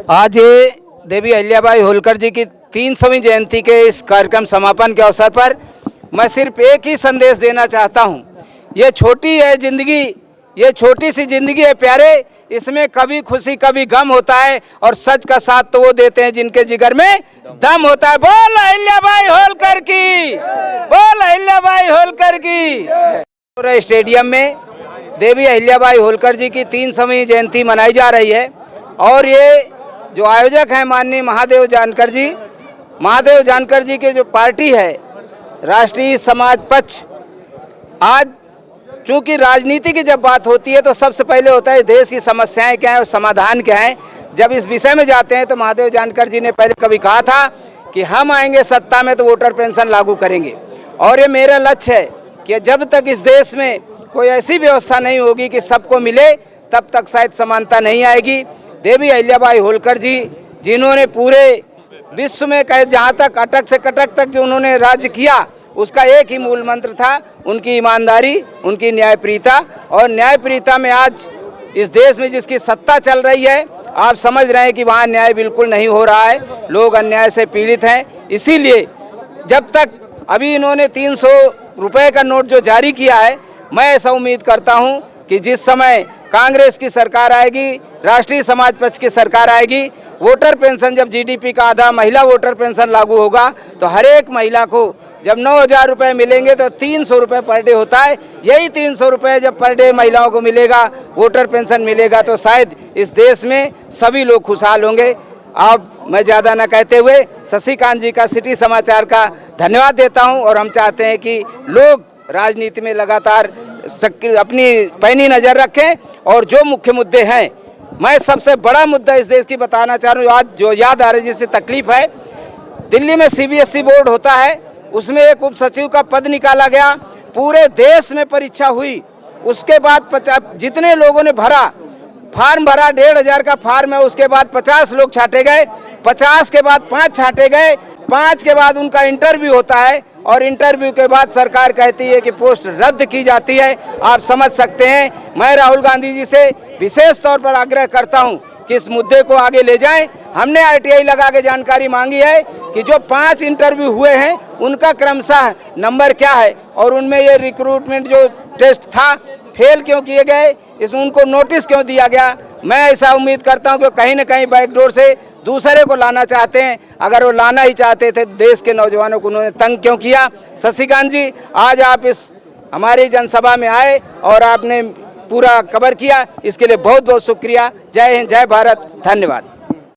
आज ये देवी अहिल्याबाई होलकर जी की 300वीं जयंती के इस कार्यक्रम समापन के अवसर पर मैं सिर्फ एक ही संदेश देना चाहता हूँ। ये छोटी है जिंदगी, ये छोटी सी जिंदगी है प्यारे, इसमें कभी खुशी कभी गम होता है और सच का साथ तो वो देते हैं जिनके जिगर में दम होता है। बोल अहिल्याबाई होलकर की, बोल अहिल्याबाई होलकर की। पूरे स्टेडियम में देवी अहिल्याबाई होलकर जी की 300वीं जयंती मनाई जा रही है और ये जो आयोजक हैं माननीय महादेव जानकर जी के जो पार्टी है राष्ट्रीय समाज पक्ष, आज चूंकि राजनीति की जब बात होती है तो सबसे पहले होता है देश की समस्याएं क्या है और समाधान क्या है। जब इस विषय में जाते हैं तो महादेव जानकर जी ने पहले कभी कहा था कि हम आएंगे सत्ता में तो वोटर पेंशन लागू करेंगे और ये मेरा लक्ष्य है कि जब तक इस देश में कोई ऐसी व्यवस्था नहीं होगी कि सबको मिले तब तक शायद समानता नहीं आएगी। देवी अहिल्याबाई होलकर जी जिन्होंने पूरे विश्व में कहे जहाँ तक अटक से कटक तक जो उन्होंने राज्य किया उसका एक ही मूल मंत्र था उनकी ईमानदारी, उनकी न्यायप्रियता। और न्यायप्रियता में आज इस देश में जिसकी सत्ता चल रही है आप समझ रहे हैं कि वहाँ न्याय बिल्कुल नहीं हो रहा है, लोग अन्याय से पीड़ित हैं। इसीलिए जब तक अभी इन्होंने 300 रुपये का नोट जो जारी किया है, मैं ऐसा उम्मीद करता हूँ कि जिस समय कांग्रेस की सरकार आएगी, राष्ट्रीय समाज पक्ष की सरकार आएगी, वोटर पेंशन जब जीडीपी का आधा महिला वोटर पेंशन लागू होगा तो हर एक महिला को जब 9,000 रुपये मिलेंगे तो 300 रुपये पर डे होता है। यही 300 रुपये जब पर डे महिलाओं को मिलेगा, वोटर पेंशन मिलेगा तो शायद इस देश में सभी लोग खुशहाल होंगे। अब मैं ज़्यादा न कहते हुए शशिकांत जी का सिटी समाचार का धन्यवाद देता हूं और हम चाहते हैं कि लोग राजनीति में लगातार अपनी पैनी नज़र रखें और जो मुख्य मुद्दे हैं, मैं सबसे बड़ा मुद्दा इस देश की बताना चाह रहा हूँ। आज जो याद आ रही है जिससे तकलीफ है, दिल्ली में सीबीएसई बोर्ड होता है, उसमें एक उप सचिव का पद निकाला गया, पूरे देश में परीक्षा हुई, उसके बाद जितने लोगों ने फार्म भरा 1,500 का फार्म है, उसके बाद 50 लोग छांटे गए, 50 के बाद 5 छांटे गए, 5 के बाद उनका इंटरव्यू होता है और इंटरव्यू के बाद सरकार कहती है कि पोस्ट रद्द की जाती है। आप समझ सकते हैं। मैं राहुल गांधी जी से विशेष तौर पर आग्रह करता हूं कि इस मुद्दे को आगे ले जाएं। हमने आरटीआई लगा के जानकारी मांगी है कि जो 5 इंटरव्यू हुए हैं उनका क्रमशः नंबर क्या है और उनमें ये रिक्रूटमेंट जो टेस्ट था फेल क्यों किए गए, इसमें उनको नोटिस क्यों दिया गया। मैं ऐसा उम्मीद करता हूं कि कहीं न कहीं बैकडोर से दूसरे को लाना चाहते हैं। अगर वो लाना ही चाहते थे देश के नौजवानों को उन्होंने तंग क्यों किया। शशिकांत जी, आज आप इस हमारी जनसभा में आए और आपने पूरा कवर किया, इसके लिए बहुत बहुत शुक्रिया। जय हिंद, जय भारत, धन्यवाद।